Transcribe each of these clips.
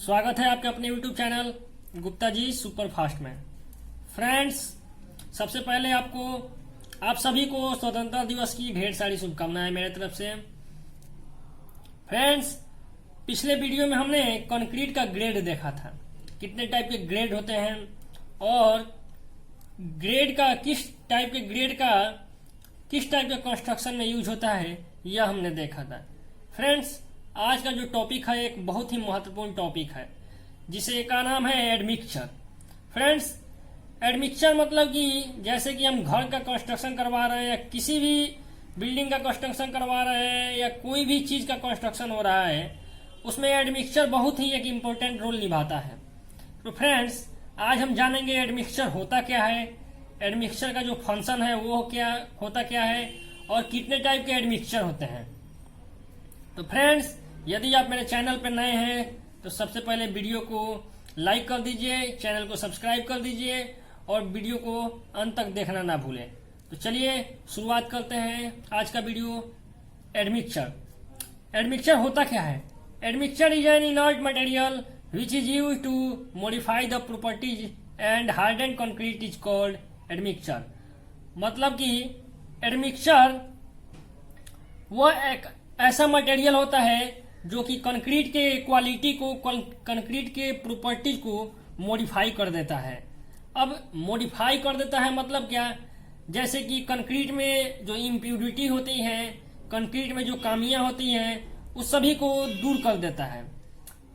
स्वागत है आपके अपने YouTube channel Gupta ji super fast में। फ्रेंड्स, सबसे पहले आप सभी को स्वतंत्रता दिवस की ढेर सारी शुभकामनाएं मेरे तरफ से। फ्रेंड्स, पिछले वीडियो में हमने कंक्रीट का ग्रेड देखा था, कितने टाइप के ग्रेड होते हैं और ग्रेड का किस टाइप के कंस्ट्रक्शन में यूज होता है, यह हमने देखा था। फ्रेंड्स, आज का जो टॉपिक है एक बहुत ही महत्वपूर्ण टॉपिक है, जिसे का नाम है एडमिक्सचर। फ्रेंड्स, एडमिक्सचर मतलब कि जैसे कि हम घर का कंस्ट्रक्शन करवा रहे हैं या किसी भी बिल्डिंग का कंस्ट्रक्शन करवा रहे हैं या कोई भी चीज का कंस्ट्रक्शन हो रहा है, उसमें एडमिक्सचर बहुत ही एक इम्पोर्टेंट रोल निभाता है। तो फ्रेंड्स, आज हम जानेंगे एडमिक्सचर होता क्या है, एडमिक्सचर का जो फंक्शन है वो क्या है और कितने टाइप के एडमिक्सचर होते हैं। तो फ्रेंड्स, यदि आप मेरे चैनल पर नए हैं तो सबसे पहले वीडियो को लाइक कर दीजिए, चैनल को सब्सक्राइब कर दीजिए और वीडियो को अंत तक देखना ना भूलें। तो चलिए शुरुआत करते हैं आज का वीडियो। एडमिक्सचर होता क्या है? Admixture is an inert material which is used to modify the properties and harden concrete is called admixture. मतलब कि एडमिक्सचर वह एक ऐसा मटेरियल होता है जो कि कंक्रीट के क्वालिटी को, कंक्रीट के प्रॉपर्टीज को मॉडिफाई कर देता है। अब मॉडिफाई कर देता है मतलब क्या? जैसे कि कंक्रीट में जो इम्प्यूरिटी होती है, कंक्रीट में जो खामियां होती हैं, उस सभी को दूर कर देता है।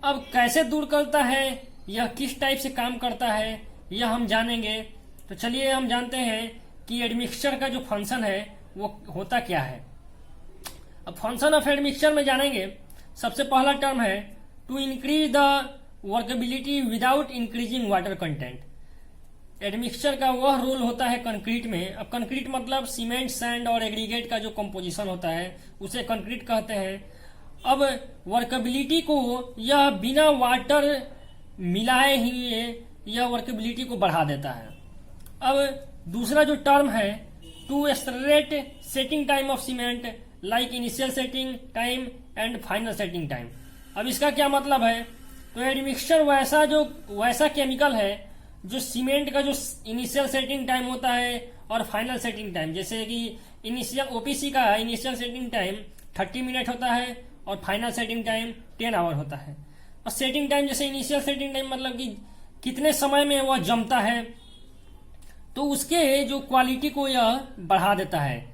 अब कैसे दूर करता है, यह किस टाइप से काम करता है, यह हम जानेंगे। तो चलिए हम जानते हैं कि एडमिक्सचर का जो फंक्शन है वो होता क्या है। अब फंक्शन ऑफ एडमिक्सचर में जानेंगे। सबसे पहला टर्म है to increase the workability without increasing water content. Admixture का वह रोल होता है कंक्रीट में। अब कंक्रीट मतलब सीमेंट, सैंड और एग्रीगेट का जो कंपोजिशन होता है उसे कंक्रीट कहते हैं। अब वर्केबिलिटी को यह बिना वाटर मिलाए ही यह वर्केबिलिटी को बढ़ा देता है। अब दूसरा जो टर्म है to accelerate setting time of cement like initial setting time and final setting time. अब इसका क्या मतलब है? तो एडमिक्सचर वैसा केमिकल है जो सीमेंट का जो इनिशियल सेटिंग टाइम होता है और फाइनल सेटिंग टाइम, जैसे कि इनिशियल ओपीसी का इनिशियल सेटिंग टाइम 30 मिनट होता है और फाइनल सेटिंग टाइम 10 आवर होता है। और सेटिंग टाइम, जैसे इनिशियल सेटिंग टाइम मतलब कि कितने समय में वह जमता है, तो उसके जो क्वालिटी को यह बढ़ा देता है।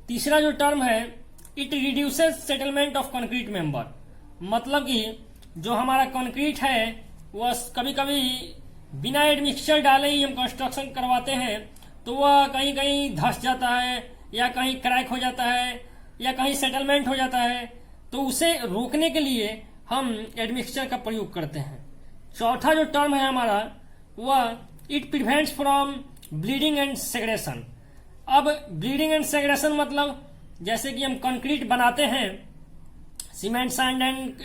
तीसरा जो टर्म है it reduces settlement of concrete member. मतलब कि जो हमारा कंक्रीट है वह कभी कभी बिना एडमिक्सचर डाले ही हम कंस्ट्रक्शन करवाते हैं तो वह कहीं कहीं धंस जाता है या कहीं क्रैक हो जाता है या कहीं सेटलमेंट हो जाता है। तो उसे रोकने के लिए हम एडमिक्सचर का प्रयोग करते हैं। चौथा जो टर्म है हमारा वह it prevents from bleeding and segregation. अब ब्लीडिंग एंड सेग्रेशन मतलब जैसे कि हम कंक्रीट बनाते हैं, सीमेंट, सैंड एंड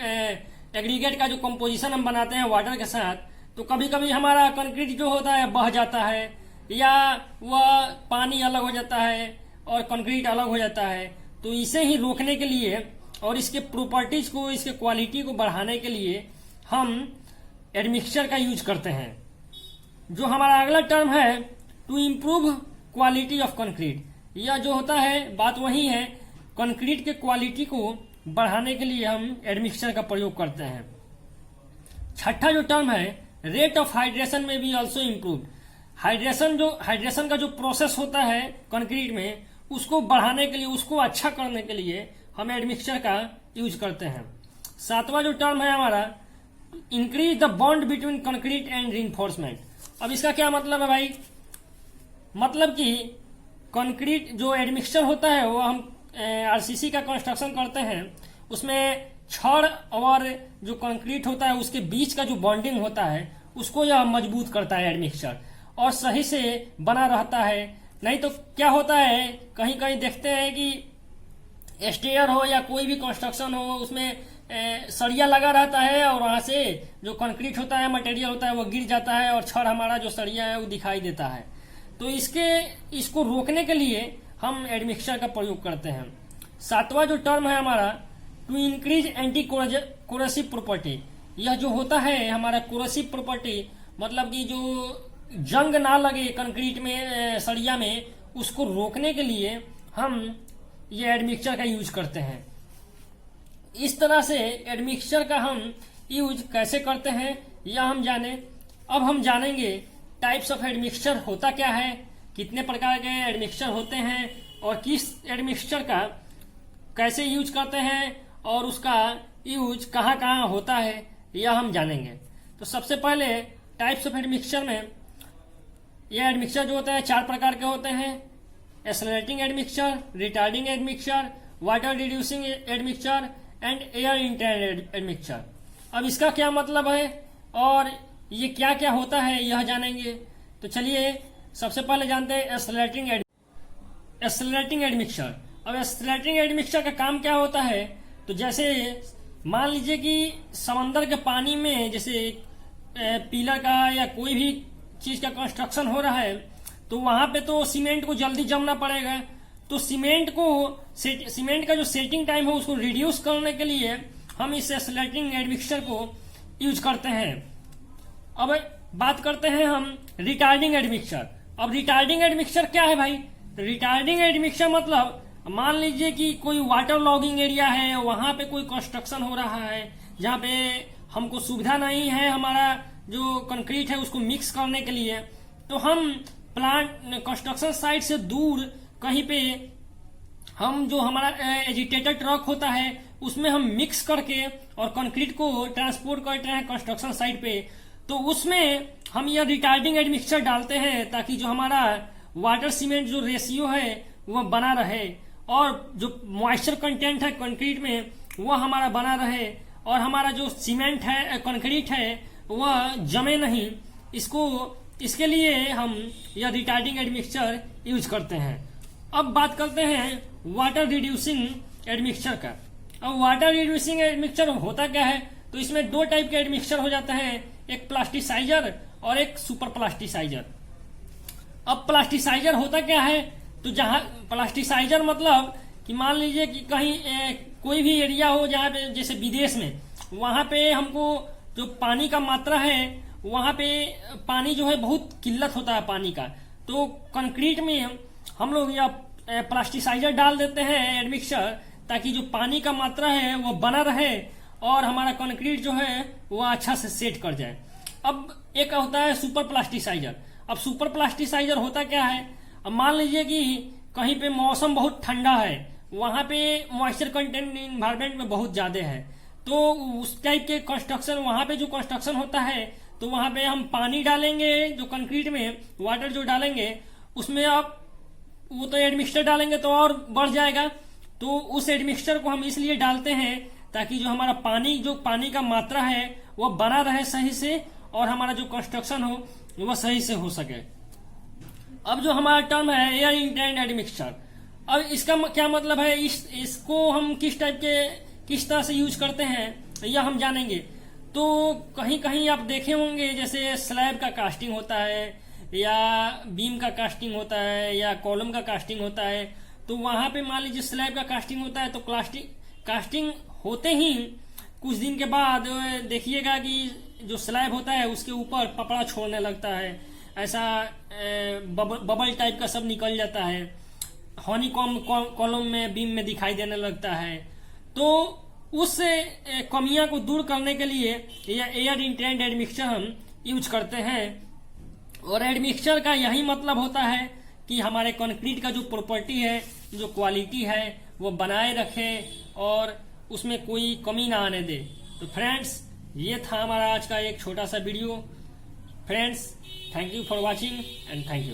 एग्रीगेट का जो कंपोजिशन हम बनाते हैं वाटर के साथ, तो कभी कभी हमारा कंक्रीट जो होता है बह जाता है या वह पानी अलग हो जाता है और कंक्रीट अलग हो जाता है। तो इसे ही रोकने के लिए और इसके प्रॉपर्टीज को, इसके क्वालिटी को बढ़ाने के लिए हम एडमिक्सचर का यूज करते हैं। जो हमारा अगला टर्म है to improve quality of concrete. यह जो होता है बात वही है, कंक्रीट के क्वालिटी को बढ़ाने के लिए हम एडमिक्सचर का प्रयोग करते हैं। छठा जो टर्म है रेट ऑफ हाइड्रेशन में भी ऑल्सो इम्प्रूव। हाइड्रेशन का जो प्रोसेस होता है कंक्रीट में, उसको बढ़ाने के लिए, उसको अच्छा करने के लिए हम एडमिक्सचर का यूज करते हैं। सातवां जो टर्म है हमारा increase the bond between concrete and reinforcement. अब इसका क्या मतलब है भाई? मतलब कि कंक्रीट जो एडमिक्सचर होता है वो हम आरसीसी का कंस्ट्रक्शन करते हैं, उसमें छड़ और जो कंक्रीट होता है उसके बीच का जो बॉन्डिंग होता है उसको यह मजबूत करता है एडमिक्सचर और सही से बना रहता है। नहीं तो क्या होता है, कहीं कहीं देखते हैं कि स्टेयर हो या कोई भी कंस्ट्रक्शन हो, उसमें सरिया लगा रहता है और वहां से जो कंक्रीट होता है, मटेरियल होता है, वो गिर जाता है और छड़ हमारा जो सरिया है वो दिखाई देता है। तो इसको रोकने के लिए हम एडमिक्सचर का प्रयोग करते हैं। सातवां जो टर्म है हमारा to increase anti corrosive property. यह जो होता है हमारा कोरोसिव प्रॉपर्टी, मतलब कि जो जंग ना लगे कंक्रीट में, सरिया में, उसको रोकने के लिए हम ये एडमिक्सचर का यूज करते हैं। इस तरह से एडमिक्सचर का हम यूज कैसे करते हैं यह हम जाने। अब हम जानेंगे टाइप्स ऑफ एडमिक्सचर होता क्या है, कितने प्रकार के एडमिक्सचर होते हैं और किस एडमिक्सचर का कैसे यूज करते हैं और उसका यूज कहाँ कहाँ होता है यह हम जानेंगे। तो सबसे पहले टाइप्स ऑफ एडमिक्सचर में यह एडमिक्सचर जो होते हैं 4 प्रकार के होते हैं: accelerating admixture, retarding admixture, water reducing admixture and air intend admixture. अब इसका क्या मतलब है और ये क्या क्या होता है यह जानेंगे। तो चलिए सबसे पहले जानते हैं एक्सेलरेटिंग एडमिक्सचर। अब एक्सेलरेटिंग एडमिक्सचर का काम क्या होता है, तो जैसे मान लीजिए कि समंदर के पानी में जैसे पिलर का या कोई भी चीज का कंस्ट्रक्शन हो रहा है, तो वहां पे तो सीमेंट को जल्दी जमना पड़ेगा। तो सीमेंट का जो सेटिंग टाइम है उसको रिड्यूस करने के लिए हम इस एक्सेलरेटिंग एडमिक्सचर को यूज करते हैं। अब बात करते हैं हम रिटार्डिंग एडमिक्सचर। अब रिटार्डिंग एडमिक्सचर क्या है भाई? तो रिटार्डिंग एडमिक्सचर मतलब मान लीजिए कि कोई वाटर लॉगिंग एरिया है, वहां पे कोई कंस्ट्रक्शन हो रहा है जहाँ पे हमको सुविधा नहीं है हमारा जो कंक्रीट है उसको मिक्स करने के लिए, तो हम प्लांट कंस्ट्रक्शन साइट से दूर कहीं पे हम जो हमारा एजिटेटर ट्रक होता है उसमें हम मिक्स करके और कंक्रीट को ट्रांसपोर्ट करते हैं कंस्ट्रक्शन साइट पे। तो उसमें हम यह रिटार्डिंग एडमिक्सचर डालते हैं ताकि जो हमारा वाटर सीमेंट जो रेशियो है वह बना रहे और जो मॉइस्चर कंटेंट है कंक्रीट में वह हमारा बना रहे और हमारा जो सीमेंट है कंक्रीट है वह जमे नहीं। इसके लिए हम यह रिटार्डिंग एडमिक्सचर यूज करते हैं। अब बात करते हैं वाटर रिड्यूसिंग एडमिक्सचर का। अब वाटर रिड्यूसिंग एडमिक्सचर होता क्या है, तो इसमें 2 टाइप के एडमिक्सचर हो जाते हैं, एक प्लास्टिसाइजर और एक सुपर प्लास्टिसाइजर। अब प्लास्टिसाइजर होता क्या है, तो जहां प्लास्टिसाइजर मतलब कि मान लीजिए कि कहीं कोई भी एरिया हो जहाँ पे जैसे विदेश में, वहां पे हमको जो पानी का मात्रा है वहां पे पानी जो है बहुत किल्लत होता है पानी का, तो कंक्रीट में हम लोग या प्लास्टिसाइजर डाल देते हैं एडमिक्सचर ताकि जो पानी का मात्रा है वो बना रहे और हमारा कंक्रीट जो है वो अच्छा से सेट कर जाए। अब एक होता है सुपर प्लास्टिसाइजर। अब सुपर प्लास्टिसाइजर होता क्या है, अब मान लीजिए कि कहीं पे मौसम बहुत ठंडा है, वहां पे मॉइस्चर कंटेंट इन्वायरमेंट में बहुत ज्यादा है, तो उस टाइप के कंस्ट्रक्शन वहां पे जो कंस्ट्रक्शन होता है तो वहां पे हम पानी डालेंगे, जो कंक्रीट में वाटर जो डालेंगे उसमें आप वो तो एडमिक्सचर डालेंगे तो और बढ़ जाएगा। तो उस एडमिक्सचर को हम इसलिए डालते हैं ताकि जो हमारा पानी का मात्रा है वो बना रहे सही से और हमारा जो कंस्ट्रक्शन हो वह सही से हो सके। अब जो हमारा टर्म है एयर इंटेंड एडमिक्सचर, अब इसका क्या मतलब है, इसको हम किस तरह से यूज करते हैं यह हम जानेंगे। तो कहीं कहीं आप देखे होंगे जैसे स्लैब का कास्टिंग होता है या बीम का कास्टिंग होता है या कॉलम का कास्टिंग होता है, तो वहां पे मान लीजिए स्लैब का कास्टिंग होता है तो कास्टिंग होते ही कुछ दिन के बाद देखिएगा कि जो स्लैब होता है उसके ऊपर पपड़ा छोड़ने लगता है, ऐसा बबल टाइप का सब निकल जाता है, हनीकॉम कॉलम में बीम में दिखाई देने लगता है। तो उस कमियां को दूर करने के लिए यह एयर इंटेंड एडमिक्सचर हम यूज करते हैं। और एडमिक्सचर का यही मतलब होता है कि हमारे कंक्रीट का जो प्रॉपर्टी है, जो क्वालिटी है वो बनाए रखे और उसमें कोई कमी ना आने दे। तो फ्रेंड्स ये था हमारा आज का एक छोटा सा video. Friends thank you for watching and thank you.